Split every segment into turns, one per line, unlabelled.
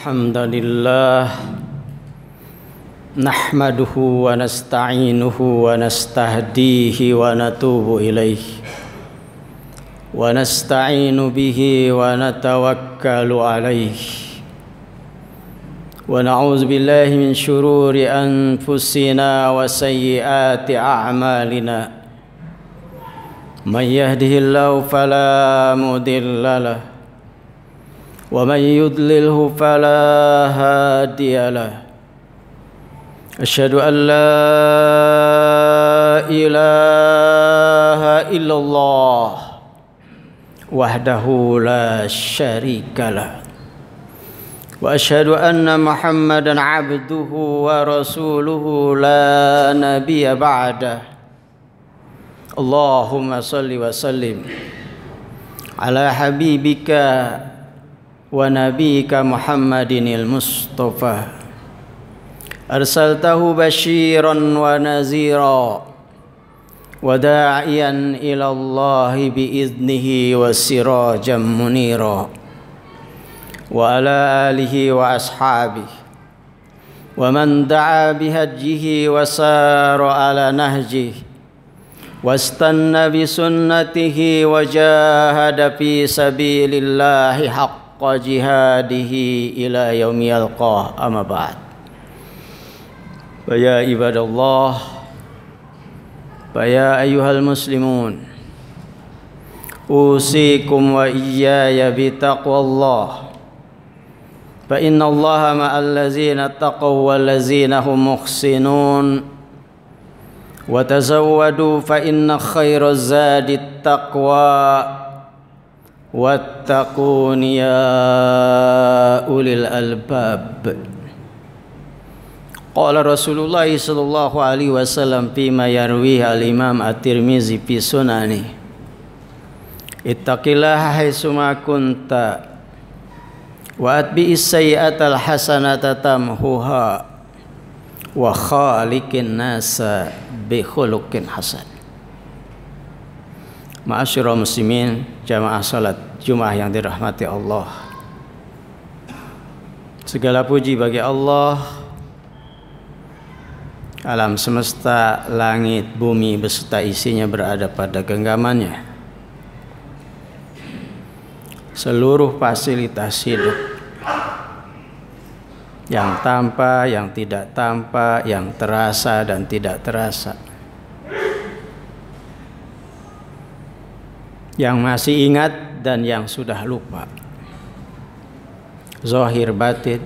الحمد لله نحمده ونستعينه ونستهديه ونتوب إليه ونستعين به ونتوكل عليه ونعوذ بالله من شرور أنفسنا وسيئات أعمالنا من يهده الله فلا مضل له ومن يضلله فلا هادي له أشهد أن لا إله إلا الله وحده لا شريك له وأشهد أن محمدا عبده ورسوله لا نبي بعده اللهم صل وسلم على حبيبك ونبيك محمد المصطفى أرسلته بشيرا ونذيرا وداعيا إلى الله بإذنه وسراجا منيرا وعلى آله وأصحابه ومن دعا بهديه وسار على نهجه واستنى بسنته وجاهد في سبيل الله حق جهاده إلى يوم يلقاه أما بعد فيا عباد الله فيا أيها المسلمون أوصيكم وإياي بتقوى الله فإن الله مع الذين اتقوا والذين هم محسنون وتزودوا فإن خير الزاد التقوى واتقون يا أولي الألباب قال رسول الله صلى الله عليه وسلم فيما يرويه الإمام الترمذي في سننه اتق الله حيثما كنت وأتبع السيئة الحسنة تمحوها وخالق الناس بخلق حسن. Ma'asyiral muslimin, jamaah salat Jumat yang dirahmati Allah. Segala puji bagi Allah, alam semesta, langit, bumi beserta isinya berada pada genggamannya. Seluruh fasilitas hidup, yang tampak, yang tidak tampak, yang terasa dan tidak terasa, yang masih ingat dan yang sudah lupa, zahir batin,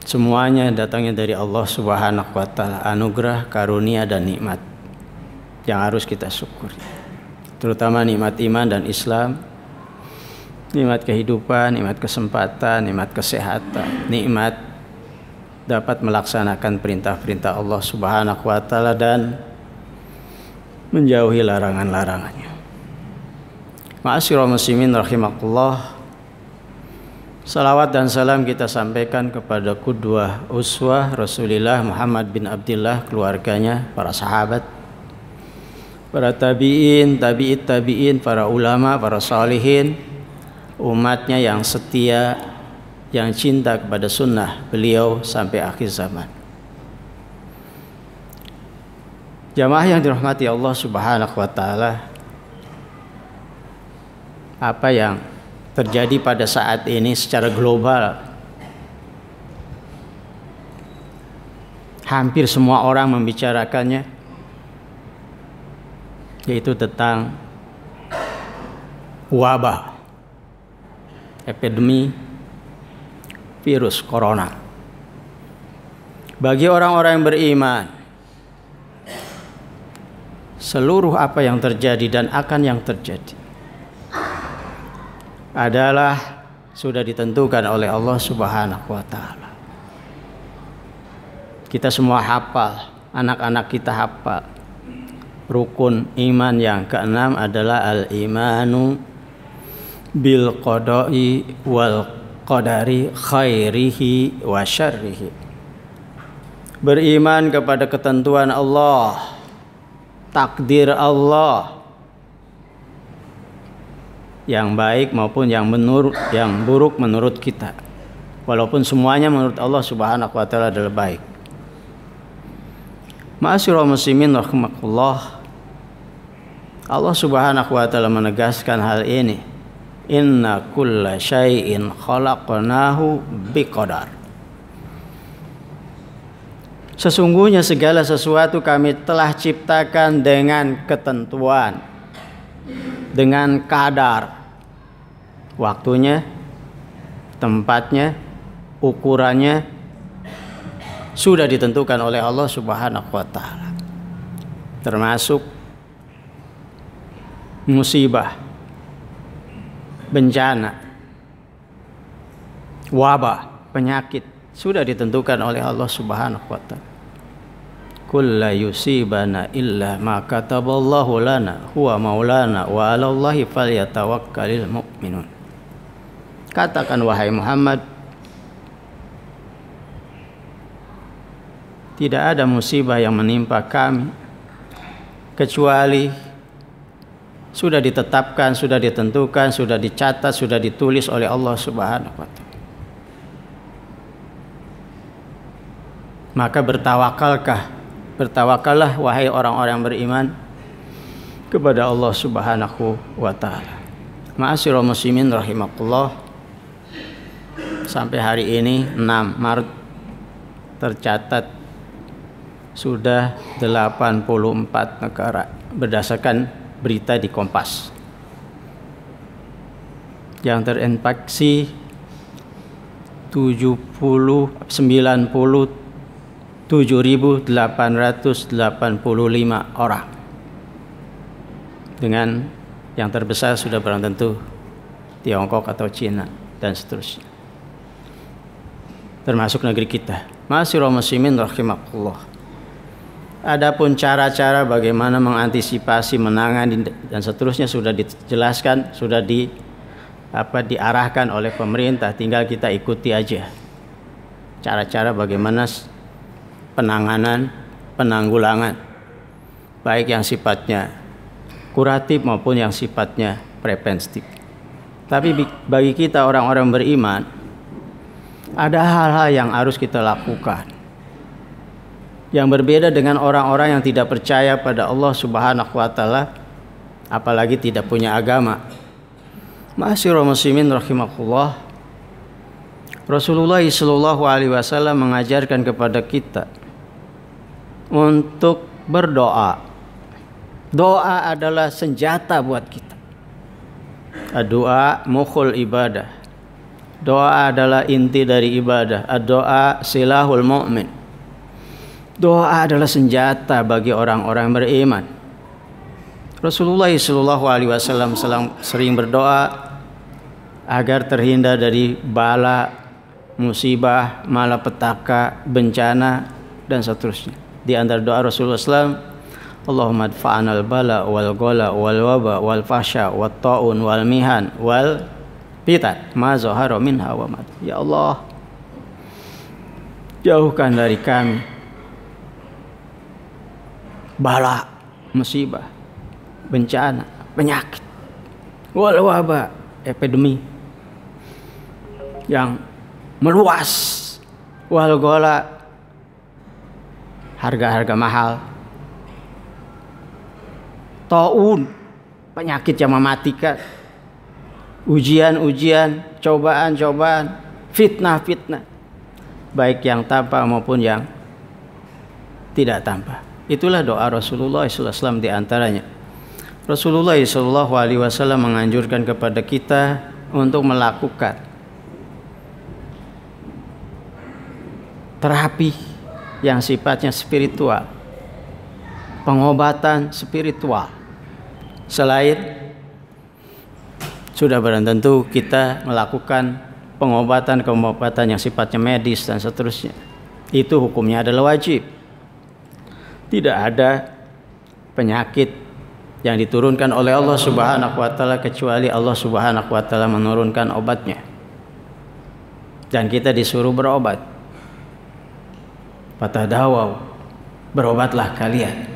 semuanya datangnya dari Allah Subhanahu wa taala, anugerah, karunia dan nikmat yang harus kita syukuri. Terutama nikmat iman dan Islam, nikmat kehidupan, nikmat kesempatan, nikmat kesehatan, nikmat dapat melaksanakan perintah-perintah Allah Subhanahu wa taala dan menjauhi larangan-larangannya. Ma'asyiral muslimin rahimakumullah. Salawat dan salam kita sampaikan kepada qudwah uswah Rasulullah Muhammad bin Abdullah, keluarganya, para sahabat, para tabi'in, tabi'it tabi'in, para ulama, para salihin, umatnya yang setia, yang cinta kepada sunnah beliau sampai akhir zaman. Jamaah yang dirahmati Allah Subhanahu wa taala, apa yang terjadi pada saat ini secara global, hampir semua orang membicarakannya, yaitu tentang wabah, epidemi virus corona. Bagi orang-orang yang beriman, seluruh apa yang terjadi dan akan yang terjadi adalah sudah ditentukan oleh Allah Subhanahu wa taala. Kita semua hafal, anak-anak kita hafal. Rukun iman yang keenam adalah al-imanu bil qada'i wal qadari khairihi wa syarrihi. Beriman kepada ketentuan Allah, takdir Allah, yang baik maupun yang buruk menurut kita. Walaupun semuanya menurut Allah Subhanahu wa taala adalah baik. Ma'asyiral muslimin rahimakumullah. Allah Subhanahu wa taala menegaskan hal ini. Inna kulla syai'in khalaqnahu biqadar. Sesungguhnya segala sesuatu kami telah ciptakan dengan ketentuan, dengan kadar. Waktunya, tempatnya, ukurannya sudah ditentukan oleh Allah Subhanahu wa taala. Termasuk musibah, bencana, wabah, penyakit sudah ditentukan oleh Allah Subhanahu wa taala. Kul la yusibana illa ma kataballahu lana huwa maulana wa 'alallahi falyatawakkalul mu'minun. Katakan wahai Muhammad, tidak ada musibah yang menimpa kami kecuali sudah ditetapkan, sudah ditentukan, sudah dicatat, sudah ditulis oleh Allah Subhanahu wa taala. Maka bertawakallah wahai orang-orang beriman kepada Allah Subhanahu wa taala. Ma'asyiral muslimin rahimakumullah. Sampai hari ini 6 Maret tercatat sudah 84 negara berdasarkan berita di Kompas. Yang terinfeksi 97.885 orang. Dengan yang terbesar sudah barang tentu Tiongkok atau Cina dan seterusnya. Termasuk negeri kita. Ma'asyiral muslimin rahimakumullah. Adapun cara-cara bagaimana mengantisipasi, menangani dan seterusnya sudah dijelaskan, sudah diarahkan oleh pemerintah, tinggal kita ikuti aja. Cara-cara bagaimana penanganan, penanggulangan, baik yang sifatnya kuratif maupun yang sifatnya preventif. Tapi bagi kita orang-orang beriman, ada hal-hal yang harus kita lakukan yang berbeda dengan orang-orang yang tidak percaya pada Allah Subhanahu wa taala, apalagi tidak punya agama. Ma'asyiral muslimin rahimakumullah. Rasulullah sallallahu alaihi wasallam mengajarkan kepada kita untuk berdoa. Doa adalah senjata buat kita. Doa mukhul ibadah. Doa adalah inti dari ibadah. Doa silahul mu'min. Doa adalah senjata bagi orang-orang beriman. Rasulullah sallallahu alaihi wasallam sering berdoa agar terhindar dari bala, musibah, malapetaka, bencana dan seterusnya. Di antara doa Rasulullah SAW, Allahumma adfa'anal bala wal ghala wal waba wal fasha wat ta'un wal mihan wal fitan ma zahara minha wa ma. Ya Allah, jauhkan dari kami bala, musibah, bencana, penyakit, wal waba, epidemi yang meluas, wal ghala, harga-harga mahal, taun, penyakit yang mematikan, ujian-ujian, cobaan-cobaan, fitnah-fitnah, baik yang tampak maupun yang tidak tampak. Itulah doa Rasulullah SAW di antaranya. Rasulullah SAW menganjurkan kepada kita untuk melakukan terapi yang sifatnya spiritual, pengobatan spiritual. Selain sudah barang tentu kita melakukan pengobatan yang sifatnya medis dan seterusnya, itu hukumnya adalah wajib. Tidak ada penyakit yang diturunkan oleh Allah Subhanahu wa taala kecuali Allah Subhanahu wa taala menurunkan obatnya. Dan kita disuruh berobat. Fatadawaw, berobatlah kalian.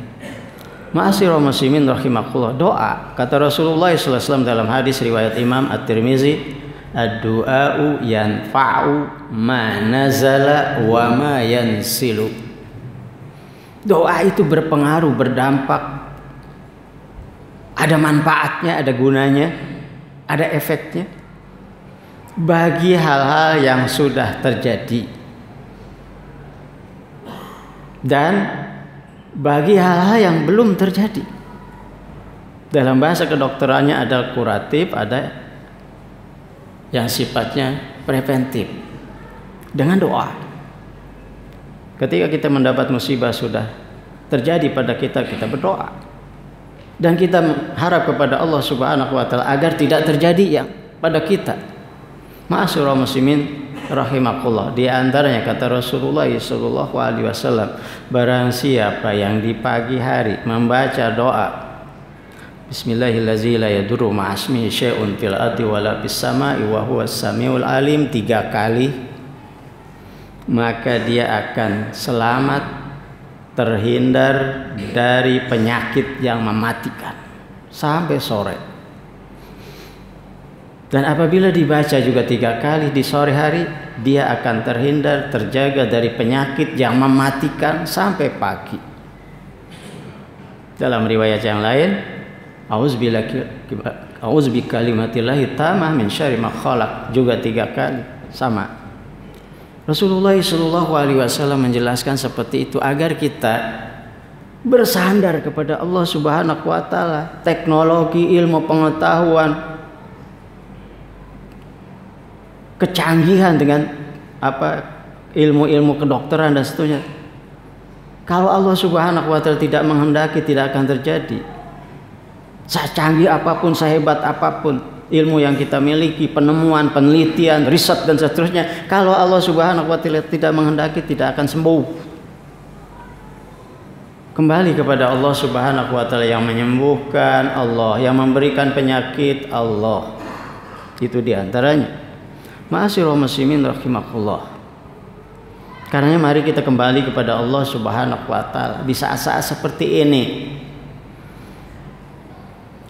Ma'asyiral muslimin rahimakumullah, doa kata Rasulullah SAW dalam hadis riwayat Imam At-Tirmizi, ad-du'a'u yanfa'u ma nazala wa ma yansilu. Doa itu berpengaruh, berdampak, ada manfaatnya, ada gunanya, ada efeknya bagi hal-hal yang sudah terjadi dan bagi hal-hal yang belum terjadi. Dalam bahasa kedokterannya ada kuratif, ada yang sifatnya preventif. Dengan doa, ketika kita mendapat musibah sudah terjadi pada kita, kita berdoa dan kita harap kepada Allah Subhanahu wa taala agar tidak terjadi yang pada kita. Ma'asyiral muslimin rahimakumullah, di antaranya kata Rasulullah sallallahu alaihi wasallam, barang siapa yang di pagi hari membaca doa Bismillahirrahmanirrahim la yadurru ma'asmihi syai'un fil ardi wala fis sama'i wa huwas samiul alim 3 kali, maka dia akan selamat terhindar dari penyakit yang mematikan sampai sore. Dan apabila dibaca juga 3 kali di sore hari, dia akan terhindar, terjaga dari penyakit yang mematikan sampai pagi. Dalam riwayat yang lain, A'udzubikalimatillahi tammah min syarri ma khalaq, juga 3 kali, sama. Rasulullah SAW menjelaskan seperti itu agar kita bersandar kepada Allah Subhanahu wa taala. Teknologi, ilmu pengetahuan, kecanggihan dengan ilmu-ilmu kedokteran dan seterusnya, kalau Allah Subhanahu wa taala tidak menghendaki, tidak akan terjadi. Secanggih apapun, sehebat apapun ilmu yang kita miliki, penemuan, penelitian, riset dan seterusnya, kalau Allah Subhanahu wa taala tidak menghendaki, tidak akan sembuh. Kembali kepada Allah Subhanahu wa taala yang menyembuhkan, Allah yang memberikan penyakit, Allah. Itu diantaranya. Ma'asyiral muslimin rahimakumullah. Karenanya mari kita kembali kepada Allah Subhanahu wa taala di saat-saat seperti ini.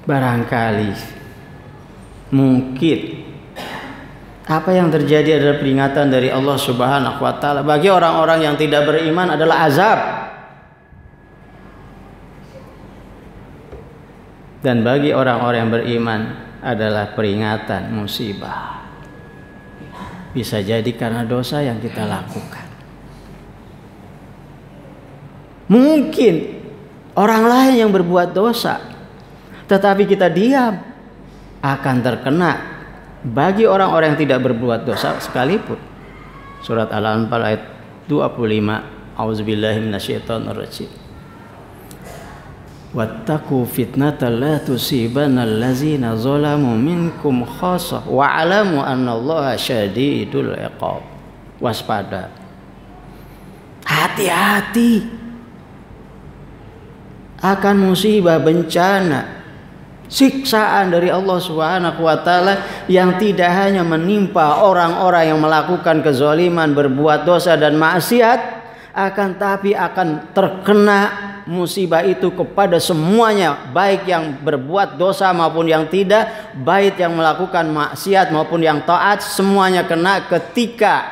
Barangkali mungkin apa yang terjadi adalah peringatan dari Allah Subhanahu wa taala. Bagi orang-orang yang tidak beriman adalah azab, dan bagi orang-orang yang beriman adalah peringatan, musibah. Bisa jadi karena dosa yang kita lakukan. Mungkin orang lain yang berbuat dosa, tetapi kita diam, akan terkena. Bagi orang-orang yang tidak berbuat dosa sekalipun. Surat Al-Anfal ayat 25. A'udzubillahi minasyaitonirrajim. Wattaqu fitnatan la tusibanna allazina zalamu minkum khassah wa'lamu annallaha syadidul iqab. Waspada. Hati-hati akan musibah, bencana, siksaan dari Allah Subhanahu wa taala yang tidak hanya menimpa orang-orang yang melakukan kezaliman, berbuat dosa dan maksiat, akan tapi akan terkena musibah itu kepada semuanya, baik yang berbuat dosa maupun yang tidak, baik yang melakukan maksiat maupun yang taat, semuanya kena ketika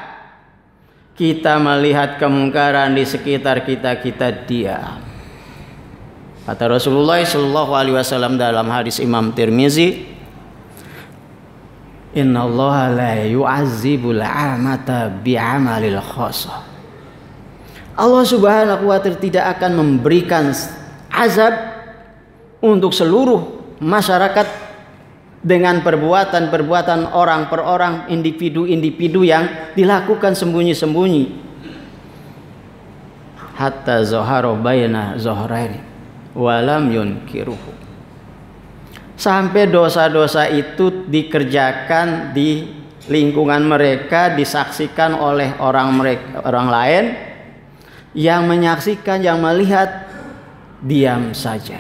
kita melihat kemungkaran di sekitar kita, kita diam. Kata Rasulullah SAW dalam hadis Imam Tirmizi, Innallaha la yu'azzibul 'amata bi'amalil khassah. Allah Subhanahu wa taala tidak akan memberikan azab untuk seluruh masyarakat dengan perbuatan-perbuatan orang per orang, individu-individu yang dilakukan sembunyi-sembunyi. Hatta zahara baina zahraini walam yunkiruhu. Sampai dosa-dosa itu dikerjakan di lingkungan mereka, disaksikan oleh orang lain, yang menyaksikan, yang melihat diam saja,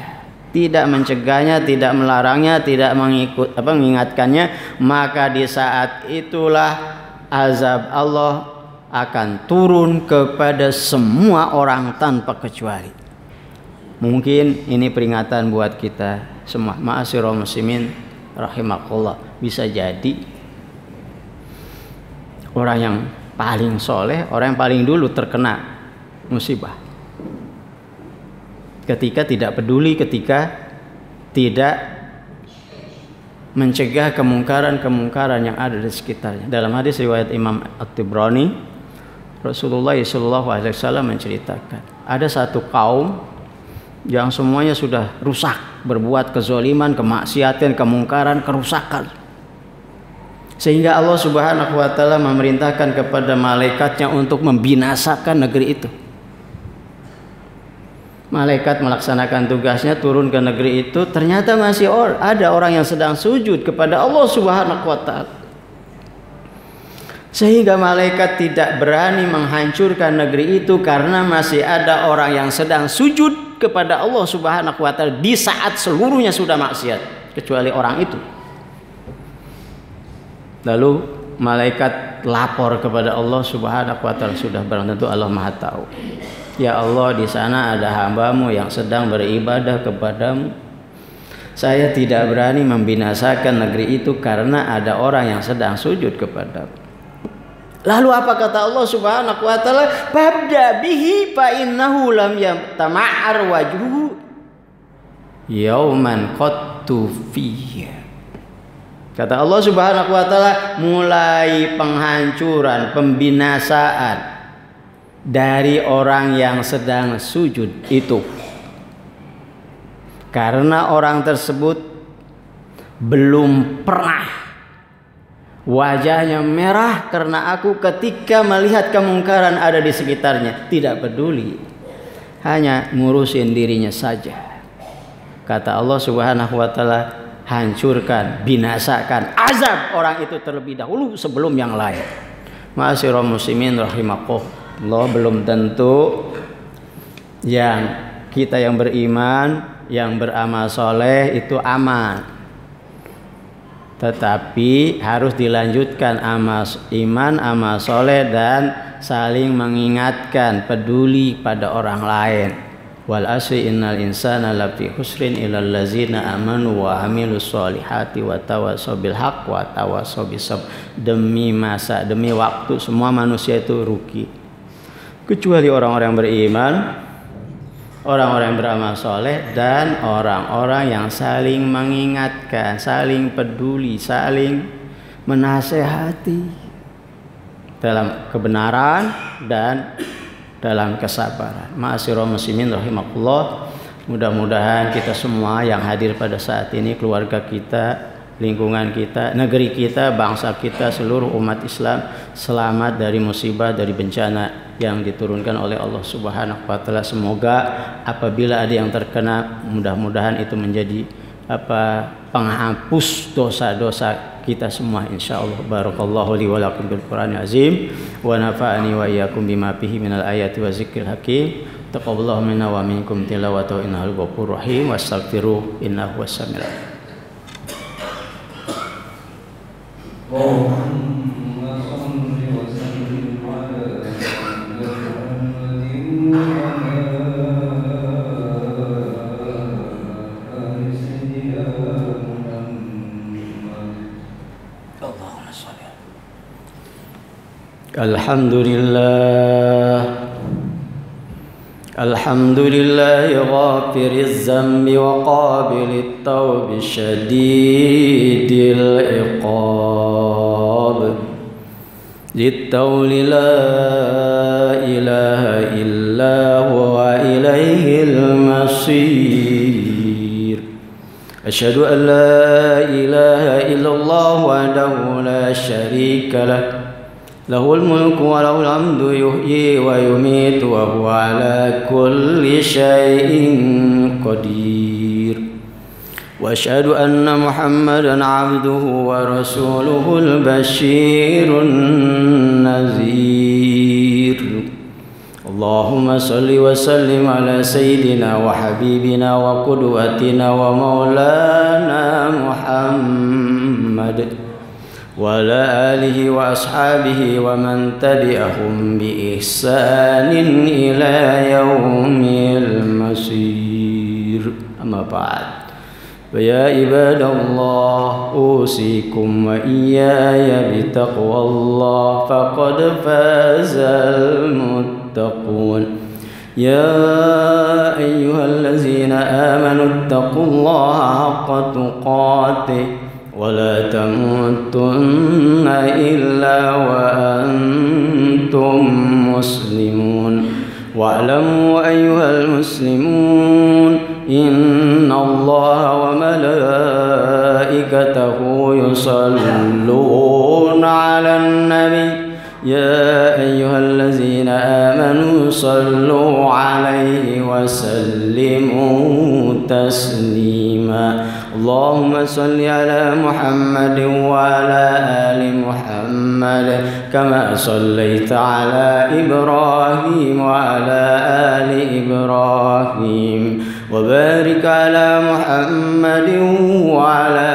tidak mencegahnya, tidak melarangnya, tidak mengingatkannya, maka di saat itulah azab Allah akan turun kepada semua orang tanpa kecuali. Mungkin ini peringatan buat kita semua. Ma'asyiral muslimin rahimakumullah, bisa jadi orang yang paling soleh, orang yang paling dulu terkena musibah ketika tidak peduli, ketika tidak mencegah kemungkaran-kemungkaran yang ada di sekitarnya. Dalam hadis riwayat Imam At-Tabrani, Rasulullah SAW menceritakan ada satu kaum yang semuanya sudah rusak, berbuat kezaliman, kemaksiatan, kemungkaran, kerusakan, sehingga Allah Subhanahu wa taala memerintahkan kepada malaikatnya untuk membinasakan negeri itu. Malaikat melaksanakan tugasnya, turun ke negeri itu, ternyata masih ada orang yang sedang sujud kepada Allah Subhanahu wa taala, sehingga malaikat tidak berani menghancurkan negeri itu karena masih ada orang yang sedang sujud kepada Allah Subhanahu wa taala di saat seluruhnya sudah maksiat, kecuali orang itu. Lalu malaikat lapor kepada Allah Subhanahu wa taala, sudah barang tentu Allah Maha tahu. Ya Allah, di sana ada hamba-Mu yang sedang beribadah kepadamu. Saya tidak berani membinasakan negeri itu karena ada orang yang sedang sujud kepadamu. Lalu apa kata Allah Subhanahu wa taala? Fabda bihi fa innahu lam yatama'ar wajhu yauman qattu fihi. Kata Allah Subhanahu wa taala, mulai penghancuran, pembinasaan dari orang yang sedang sujud itu, karena orang tersebut belum pernah wajahnya merah karena aku ketika melihat kemungkaran ada di sekitarnya, tidak peduli, hanya ngurusin dirinya saja. Kata Allah Subhanahu wa taala, hancurkan, binasakan, azab orang itu terlebih dahulu sebelum yang lain. Ma'asyiral muslimin rahimakumullah, belum tentu yang kita yang beriman, yang beramal soleh itu aman. Tetapi harus dilanjutkan amal iman, amal soleh, dan saling mengingatkan, peduli pada orang lain. Wal asri innal insana lafi khusrin illal ladzina amanu wa amilus solihati wa tawassaw bil haqq wa tawassaw bis sabr. Demi masa, demi waktu, semua manusia itu rugi, kecuali orang-orang yang beriman, orang-orang yang beramal soleh, dan orang-orang yang saling mengingatkan, saling peduli, saling menasehati dalam kebenaran dan dalam kesabaran. Ma'asyiral muslimin rahimakumullah, mudah-mudahan kita semua yang hadir pada saat ini, keluarga kita, lingkungan kita, negeri kita, bangsa kita, seluruh umat Islam selamat dari musibah, dari bencana yang diturunkan oleh Allah Subhanahu wa taala. Semoga apabila ada yang terkena, mudah-mudahan itu menjadi penghapus dosa-dosa kita semua insyaallah. Barakallahu li wa lakum bil Qur'anil azim wa nafa'ani wa iyyakum bima fihi minal ayati wa zikril hakim. Taqabbalallahu minna wa minkum tilawatahu innahu ghafurur rahim. Wastaghfiruh innahu was-sami'ul alim. Alhamdulillah ghafiriz zambi wa qabilit tawbi syadidil iqab littawli la ilaha illa huwa ilaihil masir. Asyhadu an la ilaha illallah wahdahu la syarika lah, lahul mulku wa lahul hamdu yuhyi wa yumitu wa huwa ala kulli syai'in qadir. Wa asyhadu anna Muhammadan abduhu wa rasuluhul basyirun nazir. Allahumma salli wa sallim ala sayyidina wa habibina wa qudwatina wa maulana Muhammad wa ala alihi wa ashabihi wa man tabi'ahum bi ihsanin ila yaumil masir. أما بعد فيا عباد الله أوصيكم وإياي بتقوى الله فقد فاز المتقون يا أيها الذين آمنوا اتقوا الله حق تقاته ولا تموتن إلا وأنتم مسلمون واعلموا أيها المسلمون إن الله وملائكته يصلون على النبي يا أيها الذين آمنوا صلوا عليه وسلموا تسليما اللهم صل على محمد وعلى آل محمد كما صليت على إبراهيم وعلى آل إبراهيم وبارك على محمد وعلى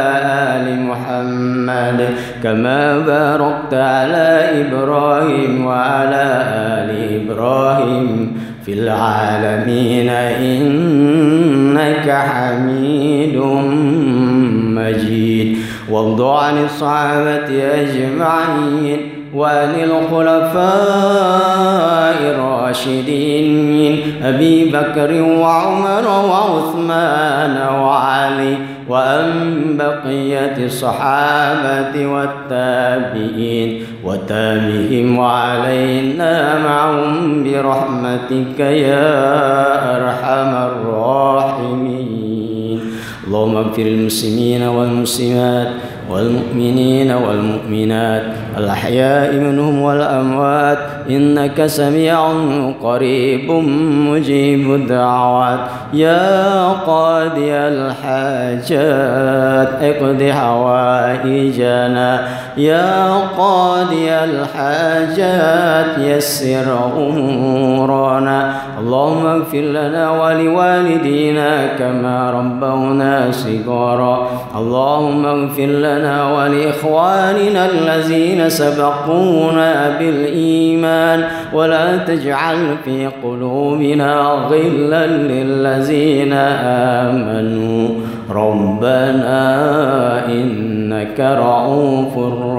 آل محمد كما باركت على إبراهيم وعلى آل إبراهيم في العالمين إنك حميد مجيد وارض عن الصحابة أجمعين وعن الخلفاء الراشدين أبي بكر وعمر وعثمان وعلي وأن بقية الصحابة والتابعين وتابعهم وعلينا معهم برحمتك يا أرحم الراحمين اللهم اغفر للمسلمين والمسلمات والمؤمنين والمؤمنات الأحياء منهم والأموات إنك سميع قريب مجيب الدعوات يا قاضي الحاجات اقض حوائجنا يا قاضي الحاجات يسر أمورنا اللهم اغفر لنا ولوالدينا كما ربونا صغارا اللهم اغفر لنا ولإخواننا الذين سبقونا بالإيمان ولا تجعل في قلوبنا غلا للذين آمنوا ربنا إنك رؤوف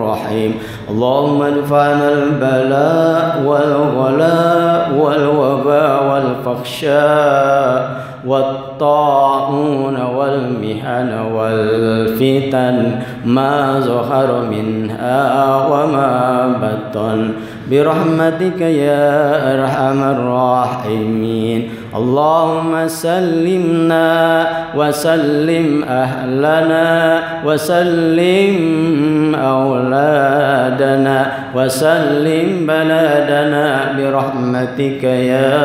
رحيم اللهم ادفعنا البلاء والغلاء والوباء والفحشاء والطاعون والمحن والفتن ما ظهر منها وما بطن برحمتك يا أرحم الراحمين اللهم سلمنا وسلم أهلنا وسلم أولادنا وسلم بلادنا برحمتك يا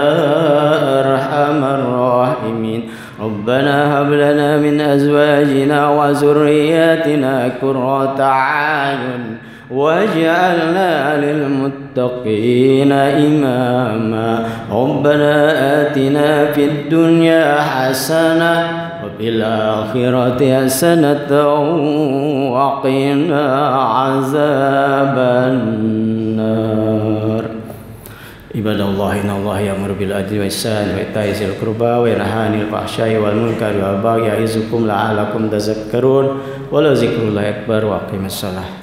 أرحم الراحمين ربنا هب لنا من أزواجنا وذرياتنا قرة أعين واجعلنا للمتقين إماما ربنا آتنا في الدنيا حسنة وفي الآخرة حسنة وقنا عذاب النار عباد الله إن الله يأمر بالعدل والإحسان وإيتاء ذي القربى وينهى عن الفحشاء والمنكر والبغي يعظكم لعلكم تذكرون ولذكر الله أكبر وأقيموا الصلاة